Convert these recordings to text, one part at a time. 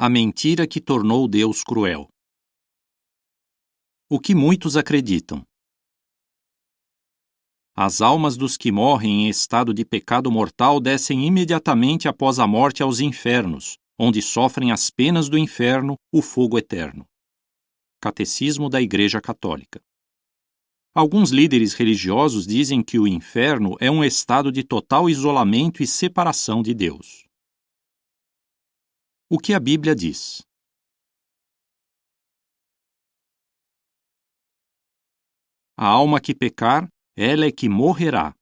A mentira que tornou Deus cruel. O que muitos acreditam. As almas dos que morrem em estado de pecado mortal descem imediatamente após a morte aos infernos, onde sofrem as penas do inferno, o fogo eterno. Catecismo da Igreja Católica. Alguns líderes religiosos dizem que o inferno é um estado de total isolamento e separação de Deus. O que a Bíblia diz? A alma que pecar, ela é que morrerá.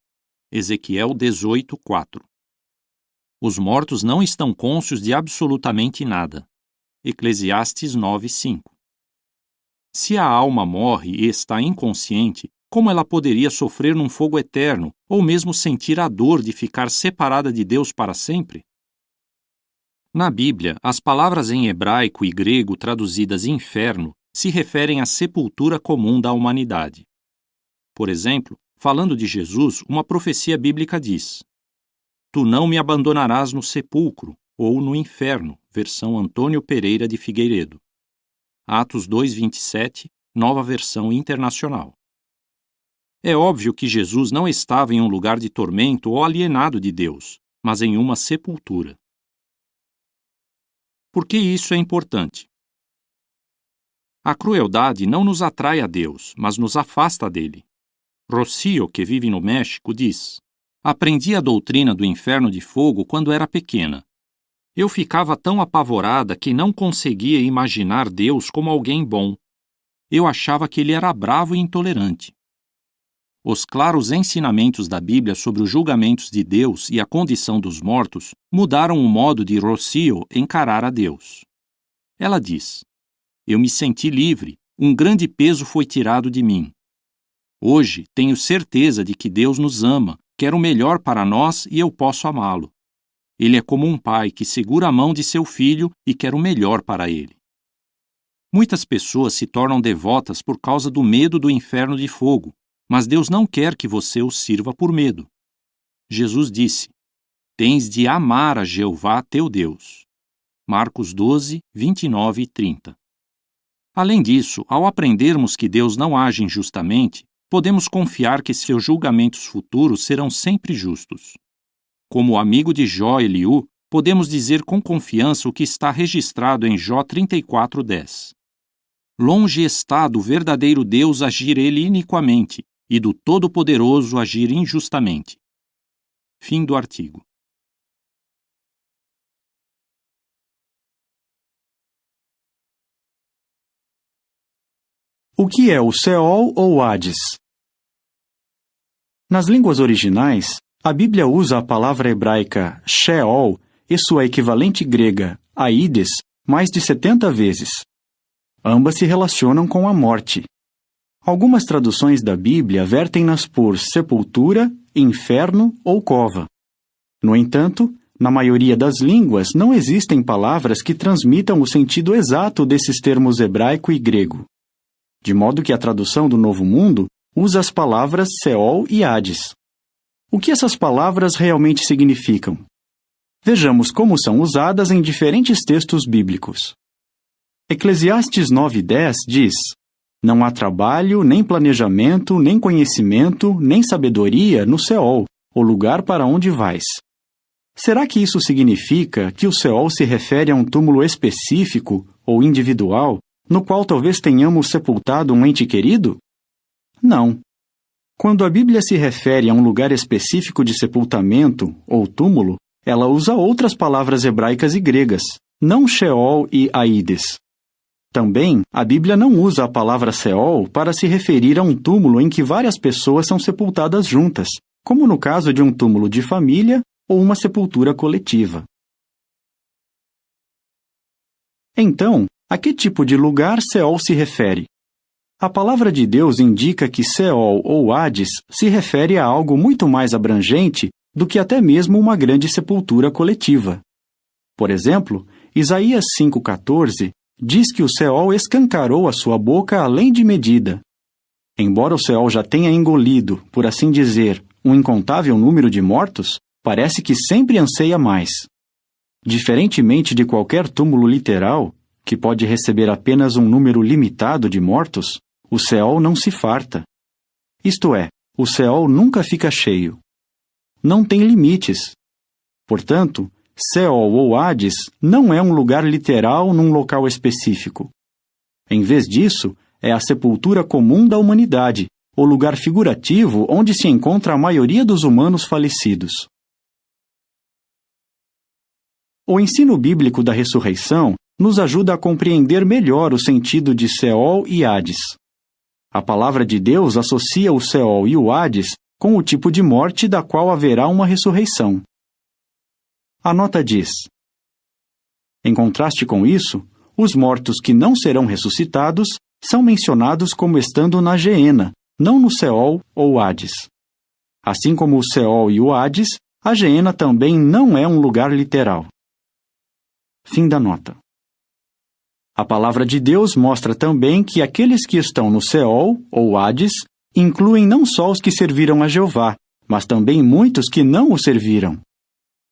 Ezequiel 18:4. Os mortos não estão cônscios de absolutamente nada. Eclesiastes 9:5. Se a alma morre e está inconsciente, como ela poderia sofrer num fogo eterno, ou mesmo sentir a dor de ficar separada de Deus para sempre? Na Bíblia, as palavras em hebraico e grego traduzidas inferno se referem à sepultura comum da humanidade. Por exemplo, falando de Jesus, uma profecia bíblica diz: Tu não me abandonarás no sepulcro, ou no inferno, versão Antônio Pereira de Figueiredo. Atos 2:27, nova versão internacional. É óbvio que Jesus não estava em um lugar de tormento ou alienado de Deus, mas em uma sepultura. Por que isso é importante? A crueldade não nos atrai a Deus, mas nos afasta dele. Rocio, que vive no México, diz: Aprendi a doutrina do inferno de fogo quando era pequena. Eu ficava tão apavorada que não conseguia imaginar Deus como alguém bom. Eu achava que ele era bravo e intolerante. Os claros ensinamentos da Bíblia sobre os julgamentos de Deus e a condição dos mortos mudaram o modo de Rocio encarar a Deus. Ela diz: Eu me senti livre, um grande peso foi tirado de mim. Hoje tenho certeza de que Deus nos ama, quer o melhor para nós e eu posso amá-lo. Ele é como um pai que segura a mão de seu filho e quer o melhor para ele. Muitas pessoas se tornam devotas por causa do medo do inferno de fogo, mas Deus não quer que você o sirva por medo. Jesus disse: Tens de amar a Jeová teu Deus. Marcos 12, 29 e 30. Além disso, ao aprendermos que Deus não age injustamente, podemos confiar que seus julgamentos futuros serão sempre justos. Como o amigo de Jó, Eliú, podemos dizer com confiança o que está registrado em Jó 34:10. Longe está do verdadeiro Deus agir ele iniquamente, e do Todo-Poderoso agir injustamente. Fim do artigo. O que é o Seol ou Hades? Nas línguas originais, a Bíblia usa a palavra hebraica Sheol e sua equivalente grega, Aides, mais de 70 vezes. Ambas se relacionam com a morte. Algumas traduções da Bíblia vertem-nas por sepultura, inferno ou cova. No entanto, na maioria das línguas não existem palavras que transmitam o sentido exato desses termos hebraico e grego. De modo que a tradução do Novo Mundo usa as palavras Seol e Hades. O que essas palavras realmente significam? Vejamos como são usadas em diferentes textos bíblicos. Eclesiastes 9:10 diz: Não há trabalho, nem planejamento, nem conhecimento, nem sabedoria no Seol, o lugar para onde vais. Será que isso significa que o Seol se refere a um túmulo específico ou individual, no qual talvez tenhamos sepultado um ente querido? Não. Quando a Bíblia se refere a um lugar específico de sepultamento ou túmulo, ela usa outras palavras hebraicas e gregas, não Sheol e Aides. Também, a Bíblia não usa a palavra Seol para se referir a um túmulo em que várias pessoas são sepultadas juntas, como no caso de um túmulo de família ou uma sepultura coletiva. Então, a que tipo de lugar Seol se refere? A palavra de Deus indica que Seol ou Hades se refere a algo muito mais abrangente do que até mesmo uma grande sepultura coletiva. Por exemplo, Isaías 5:14 diz que o Seol escancarou a sua boca além de medida. Embora o Seol já tenha engolido, por assim dizer, um incontável número de mortos, parece que sempre anseia mais. Diferentemente de qualquer túmulo literal, que pode receber apenas um número limitado de mortos, o Seol não se farta. Isto é, o Seol nunca fica cheio. Não tem limites. Portanto, Seol ou Hades não é um lugar literal num local específico. Em vez disso, é a sepultura comum da humanidade, o lugar figurativo onde se encontra a maioria dos humanos falecidos. O ensino bíblico da ressurreição nos ajuda a compreender melhor o sentido de Seol e Hades. A palavra de Deus associa o Seol e o Hades com o tipo de morte da qual haverá uma ressurreição. A nota diz: em contraste com isso, os mortos que não serão ressuscitados são mencionados como estando na Geena, não no Seol ou Hades. Assim como o Seol e o Hades, a Geena também não é um lugar literal. Fim da nota. A palavra de Deus mostra também que aqueles que estão no Seol ou Hades incluem não só os que serviram a Jeová, mas também muitos que não o serviram.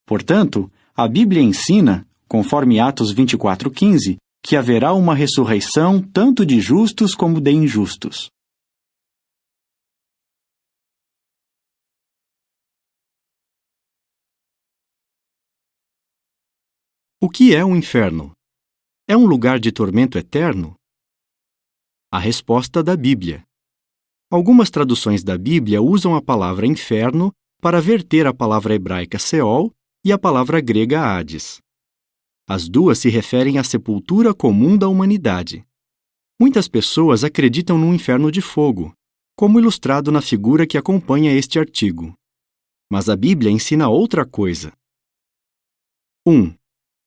Portanto, a Bíblia ensina, conforme Atos 24:15, que haverá uma ressurreição tanto de justos como de injustos. O que é um inferno? É um lugar de tormento eterno? A resposta da Bíblia. Algumas traduções da Bíblia usam a palavra inferno para verter a palavra hebraica Seol e a palavra grega Hades. As duas se referem à sepultura comum da humanidade. Muitas pessoas acreditam num inferno de fogo, como ilustrado na figura que acompanha este artigo. Mas a Bíblia ensina outra coisa. 1.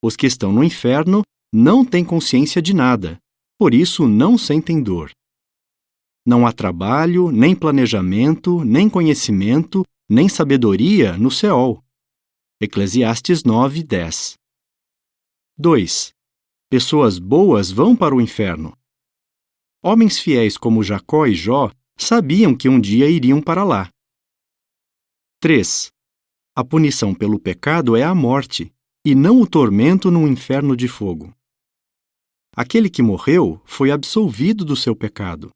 Os que estão no inferno não têm consciência de nada, por isso não sentem dor. Não há trabalho, nem planejamento, nem conhecimento, nem sabedoria no Seol. Eclesiastes 9:10. 2. Pessoas boas vão para o inferno. Homens fiéis como Jacó e Jó sabiam que um dia iriam para lá. 3. A punição pelo pecado é a morte, e não o tormento num inferno de fogo. Aquele que morreu foi absolvido do seu pecado.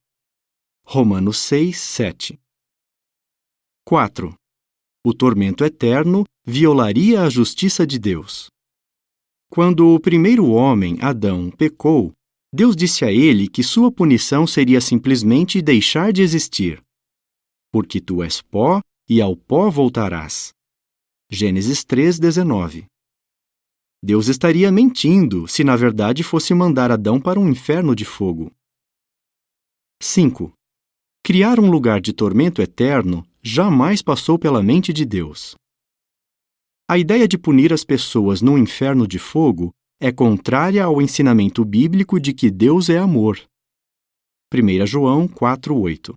Romanos 6:7. 4. O tormento eterno violaria a justiça de Deus. Quando o primeiro homem, Adão, pecou, Deus disse a ele que sua punição seria simplesmente deixar de existir. Porque tu és pó e ao pó voltarás. Gênesis 3:19. Deus estaria mentindo se na verdade fosse mandar Adão para um inferno de fogo. 5. Criar um lugar de tormento eterno jamais passou pela mente de Deus. A ideia de punir as pessoas num inferno de fogo é contrária ao ensinamento bíblico de que Deus é amor. 1 João 4:8.